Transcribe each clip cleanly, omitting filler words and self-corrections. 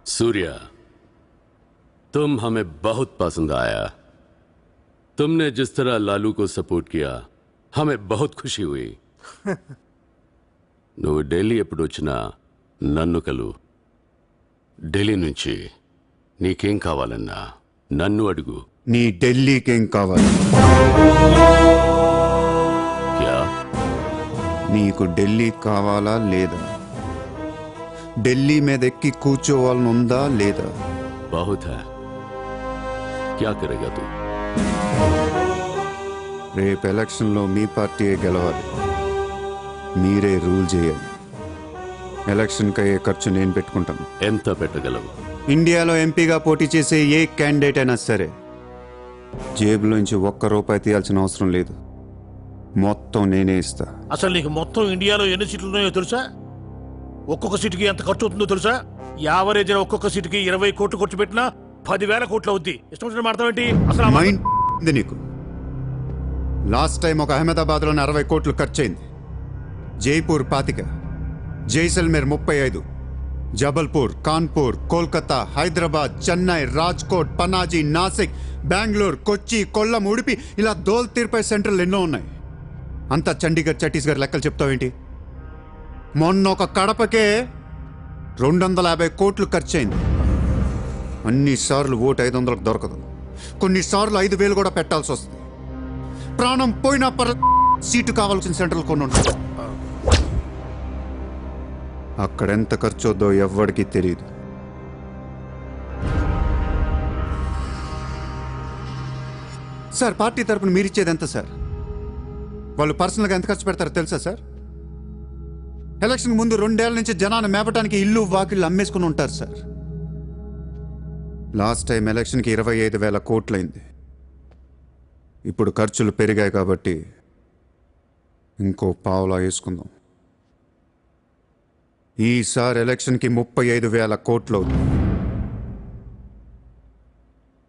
सूर्या, तुम हमें बहुत पसंद आया। तुमने जिस तरह लालू को सपोर्ट किया हमें बहुत खुशी हुई। నువ్వు ఢిల్లీ ఎప్పుడు వచ్చినా నన్ను కలు. ఢిల్లీ నుంచి నీకేం కావాలన్నా నన్ను అడుగు. నీ ఢిల్లీకేం కావాలి? క్యా? నీకు ఢిల్లీ కావాలా లేదా? ఢిల్లీ మీద ఎక్కి కూర్చోవాలని ఉందా లేదా? बहुत है, क्या करेगा तू? రేపు ఎలక్షన్లో మీ పార్టీయే గెలవాలి, మీరే రూల్ చేయాలి. ఎలక్షన్కి అయ్యే ఖర్చు నేను పెట్టుకుంటాను. ఎంత పెట్టగలవు? ఇండియాలో ఎంపీగా పోటీ చేసే ఏ క్యాండిడేట్ అయినా సరే జేబులోంచి ₹1 తీయాల్సిన అవసరం లేదు, మొత్తం నేనే ఇస్తా. అసలు నీకు మొత్తం ఇండియాలో ఎన్ని సీట్లు ఉన్నాయో తెలుసా? ఒక్కొక్క సీటుకి ఎంత ఖర్చు అవుతుందో తెలుసా? యావరేజ్ ఒక్కొక్క సీటుకి 20 కోట్లు ఖర్చు పెట్టినా 10,000 కోట్లు అవుద్ది. ఇష్టం వచ్చిన మాట్లాడేంటి అసలు? మైండ్ ఉంది నీకు. లాస్ట్ టైం ఒక అహ్మదాబాద్లోనే 60 కోట్లు ఖర్చయింది, జైపూర్ 25, జైసల్మేర్ 35, జబల్పూర్, కాన్పూర్, కోల్కతా, హైదరాబాద్, చెన్నై, రాజ్కోట్, పనాజీ, నాసిక్, బెంగళూరు, కొచ్చి, కొల్లం, ఉడిపి, ఇలా దోల్ తీర్పై సెంటర్లు ఎన్నో ఉన్నాయి. అంతా చండీగఢ్ ఛత్తీస్గఢ్ లెక్కలు చెప్తావేంటి? మొన్న ఒక కడపకే 250 కోట్లు ఖర్చయింది. అన్నిసార్లు ఓటు 500కు దొరకదు, కొన్నిసార్లు 5,000 కూడా పెట్టాల్సి వస్తుంది. ప్రాణం పోయినా సీటు కావాల్సిన సెంటర్లు కొన్ని ఉంటాయి. అక్కడెంత ఖర్చు అవుద్దో ఎవ్వడికి తెలియదు. సార్, పార్టీ తరపున మీరిచ్చేది ఎంత సార్? వాళ్ళు పర్సనల్గా ఎంత ఖర్చు పెడతారో తెలుసా సార్? ఎలక్షన్ ముందు 2 ఏళ్ల నుంచి జనాన్ని మేపటానికి ఇల్లు వాకిళ్ళు అమ్మేసుకుని ఉంటారు సార్. లాస్ట్ టైం ఎలక్షన్కి 25,000 కోట్లయింది. ఇప్పుడు ఖర్చులు పెరిగాయి కాబట్టి ఇంకో పావులా వేసుకుందాం. ఈసారి ఎలక్షన్కి 35,000 కోట్లు అవుతుంది,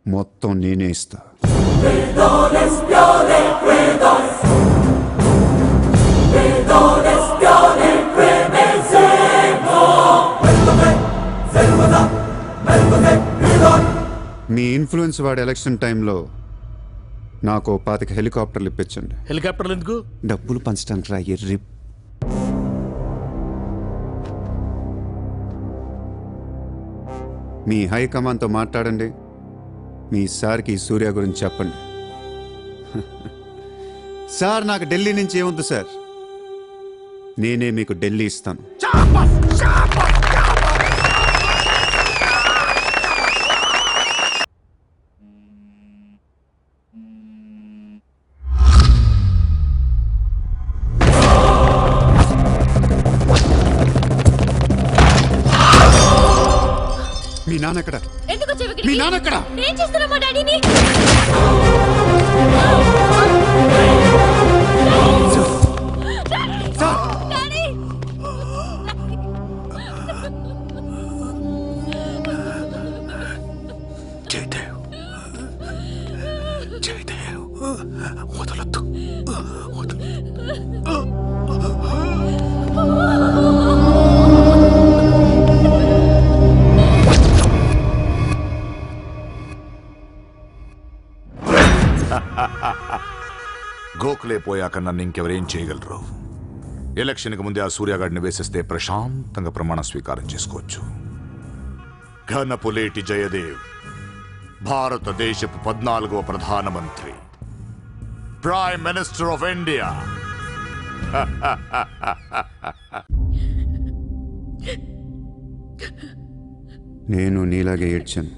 మొత్తం నేనే ఇస్తా. మీ ఇన్ఫ్లుయెన్స్ వాడి ఎలక్షన్ టైంలో నాకు 25 హెలికాప్టర్లు ఇప్పించండి. హెలికాప్టర్లు ఎందుకు? డబ్బులు పంచడానికి రా ఎర్రి. మీ హైకమాండ్తో మాట్లాడండి, మీ సార్కి సూర్య గురించి చెప్పండి. సార్, నాకు ఢిల్లీ నుంచి ఏమొద్దు సార్, నేనే మీకు ఢిల్లీ ఇస్తాను. మీ నాన్నక్కడ? మీ నాన్నక్కడ? ఏం చేస్తున్నా మా డాడీని? జయదేవ్, జయదేవ్, వదలొద్దు, వదలు. గోఖలే పోయాక నన్ను ఇంకెవరేం చేయగలరు? ఎలక్షన్కి ముందే ఆ సూర్యగాడిని వేసేస్తే ప్రశాంతంగా ప్రమాణ స్వీకారం చేసుకోవచ్చు. ఘనపులేటి జయదేవ్ భారతదేశపు 14వ ప్రధానమంత్రి, ప్రైమ్ మినిస్టర్ ఆఫ్ ఇండియా. నేను నీలాగే ఏడ్చాను.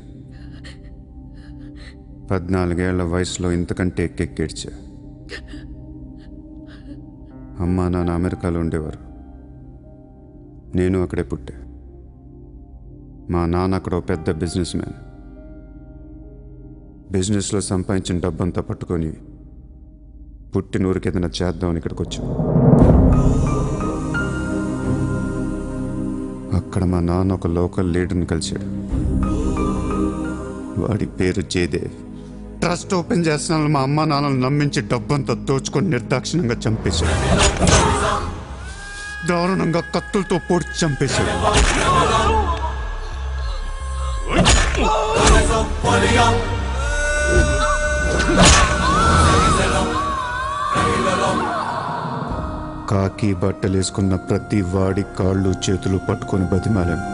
14 ఏళ్ల వయసులో ఇంతకంటే ఎక్కెక్కేడ్చా. అమ్మా నాన్న అమెరికాలో ఉండేవారు, నేను అక్కడే పుట్టా. మా నాన్న అక్కడ పెద్ద బిజినెస్ మ్యాన్. బిజినెస్లో సంపాదించిన డబ్బంతా పట్టుకొని పుట్టినూరికి ఏదైనా చేద్దామని ఇక్కడికి వచ్చాం. అక్కడ మా నాన్న ఒక లోకల్ లీడర్ని కలిశాడు. వాడి పేరు జయదేవ్. ట్రస్ట్ ఓపెన్ చేస్తున్నాను మా అమ్మ నాన్నలు నమ్మించి డబ్బంతా దోచుకొని నిర్దాక్షిణ్యంగా చంపేశాడు. దారుణంగా కత్తులతో పొడిచి చంపేశాడు. కాకి బట్టలేసుకున్న ప్రతి వాడి కాళ్ళు చేతులు పట్టుకొని బతిమాలను.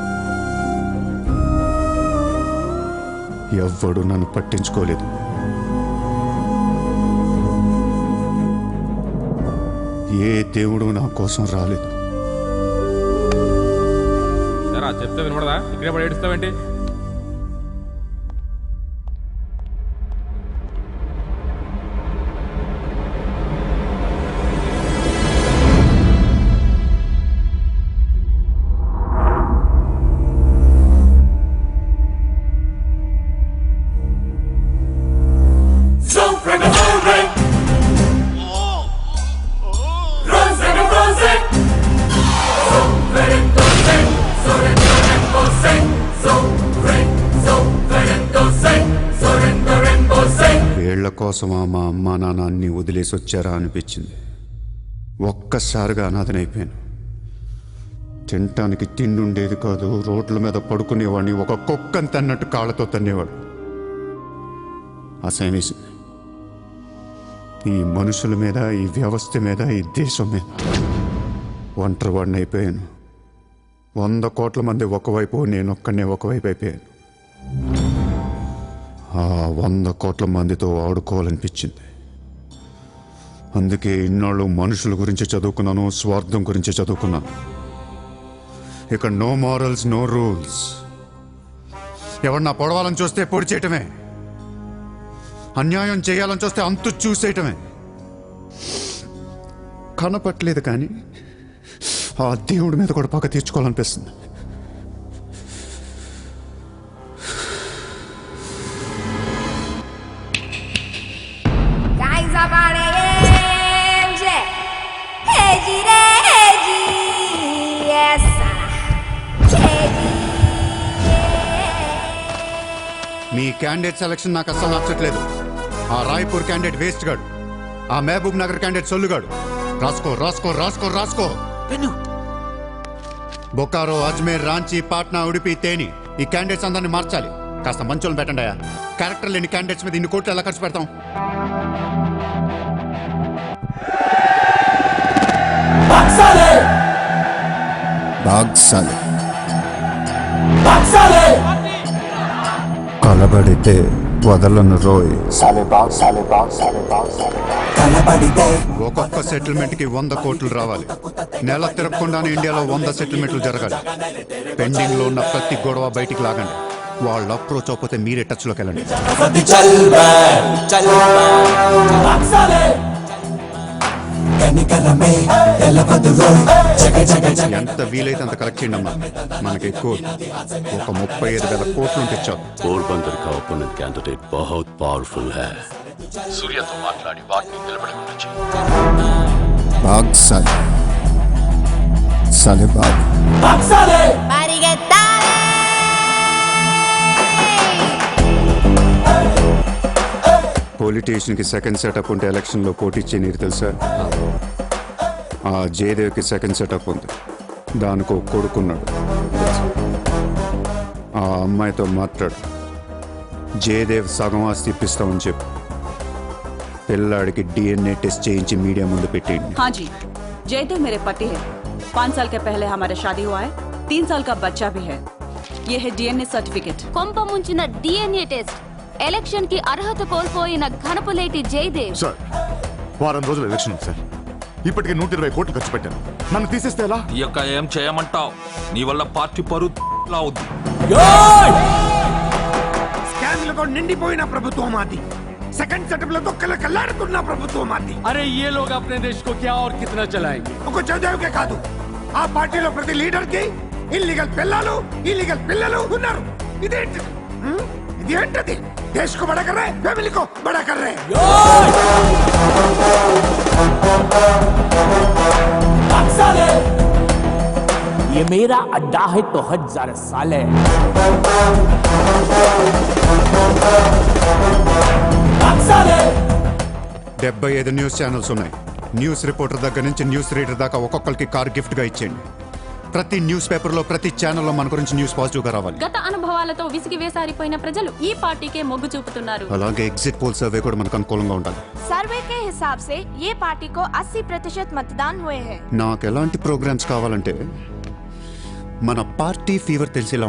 ఎవ్వడు నన్ను పట్టించుకోలేదు. ఏ దేవుడు నా కోసం రాలేదు. చెప్తే వినపడదా? ఇక్కడే పడి ఏడుస్తావేంటి? వీళ్ల కోసమా మా అమ్మా నాన్న అన్ని వదిలేసి వచ్చారా అనిపించింది. ఒక్కసారిగా అనాథనైపోయాను. తినటానికి తిండి ఉండేది కాదు. రోడ్ల మీద పడుకునేవాడిని. ఒక కుక్కని తన్నట్టు కాళ్ళతో తన్నేవాడు. అసహ్యం వేసింది. ఈ మనుషుల మీద, ఈ వ్యవస్థ మీద, ఈ దేశం మీద ఒంటరి వాడిని అయిపోయాను. 100 కోట్ల మంది ఒకవైపు, నేనొక్కనే ఒకవైపు అయిపోయాను. ఆ 100 కోట్ల మందితో ఆడుకోవాలనిపించింది. అందుకే ఇన్నాళ్ళు మనుషుల గురించి చదువుకున్నాను, స్వార్థం గురించి చదువుకున్నాను. ఇక నో మారల్స్, నో రూల్స్. ఎవరన్నా పొడవాలని చూస్తే పొడి చేయటమే, అన్యాయం చేయాలని చూస్తే అంతు చూసేయటమే. కనపట్లేదు కానీ ఆ దేవుడి మీద కూడా పక్క తీర్చుకోవాలనిపిస్తుంది. మీ క్యాండిడేట్ సెలక్షన్ నాకు అసలు నచ్చట్లేదు. ఆ రాయ్పూర్ క్యాండిడేట్ వేస్ట్ గాడు, ఆ మహబూబ్ నగర్ క్యాండిడేట్ సొల్లుగాడు. రాసుకో రాసుకో రాసుకో రాసుకో. బొకారో, అజ్మేర్, రాంచీ, పాట్నా, ఉడిపి, తేని ఈ క్యాండిడేట్స్ అందరినీ మార్చాలి. కాస్త మంచోళ్ళని పెట్టండి. క్యారెక్టర్ లేని క్యాండిడేట్స్ మీద 2 కోట్లు ఎలా ఖర్చు పెడతాం? కలబడితే వదలను రోయ్. ఒక్కొక్క సెటిల్మెంట్ కి 100 కోట్లు రావాలి. నెల తిరగకుండానే ఇండియాలో 100 సెటిల్మెంట్లు జరగాలి. పెండింగ్ లో ఉన్న ప్రతి గొడవ బయటికి లాగండి. వాళ్ళు అప్రోచ్ అవ్వకపోతే మీరే టచ్ లోకి వెళ్ళండి. ఎంత వీలైతే అంత కలెక్ట్ చేయండి అమ్మా. మనకి ఎక్కువ ఒక 35,000 కోట్లు ఉంటే చాలు. पोरबंदर का ओपोनेंट कैंडिडेट बहुत पावरफुल है. सूर्यతో మాట్లాడి వాటిని నిలబడకుండా పొలిటీషియన్ కి సెకండ్ సెటప్ ఉంటే ఎలక్షన్ లో పోటీ చేయనీరు తెలుసా? ఆ జయదేవ్కి సెకండ్ సెటప్ ఉంది. దానికో కొడుకున్నాడు. ఆ అమ్మాయితో మాట్లాడు. జయదేవ్ సగం ఆస్తి ఇప్పిస్తామని చెప్పు. పిల్లాడికి DNA టెస్ట్ చేయించి మీడియా ముందు పెట్టేయండి. हाँ जी, जयदेव मेरे पति है. 5 साल के पहले हमारा शादी हुआ है. 3 साल का बच्चा भी है. ये है DNA सर्टिफिकेट. కొంప ముంచిన DNA టెస్ట్. ఎలక్షన్ కి అర్హత కోల్పోయిన ఘనపులేటి జయదేవ్. సార్, వారం రోజులు ఎలక్షన్ ఉంది సార్. ఇప్పటికే 120 కోట్లు ఖర్చు పెట్టాను. నన్ను తీసేస్తే ఎలా? ఈ యొక్క ఏం చేయమంటావు? నీ వల్ల పార్టీ పరువులా అవుద్ది. స్కామ్లతో నిండిపోయిన ప్రభుత్వం మాది. సెకండ్ సెటప్ లతో కళ్ళకల్లాడుతున్న ప్రభుత్వం మాది. अरे ये लोग अपने देश को क्या और कितना चलाएंगे? ఒక జయదేవ్కే కాదు, ఆ పార్టీలో ప్రతి లీడర్ కి ఇల్లీగల్ పిల్లలు ఉన్నారు. ఇదేంటి? ఇది ఏంటది? దేశ్ को बड़ा कर रहे, फैमिली को बड़ा कर रहे. ये मेरा अड्डा है तो हजार साल है. 75 న్యూస్ ఛానల్స్ ఉన్నాయి. న్యూస్ రిపోర్టర్ దగ్గర నుంచి న్యూస్ రీడర్ దాకా ఒక్కొక్కరికి కార్ గిఫ్ట్ గా ఇచ్చేయండి. ప్రతి న్యూస్ పేపర్లో ప్రతి ఛానల్లో మన గురించి న్యూస్ పాజిటివ్గా రావాలి. గత అనుభవాలతో విసిగి వేసారిపోయిన ప్రజలు ఈ పార్టీకే మొగ్గు చూపుతున్నారు. అలాగే ఎగ్జిట్ పోల్ సర్వే కూడా మనకు అనుకూలంగా ఉండాలి. सर्वे के हिसाब से ये पार्टी को 80% मतदान हुए हैं. నాకు ఎలాంటి ప్రోగ్రామ్స్ కావాలంటే మన పార్టీ ఫీవర్ తెలిసేలా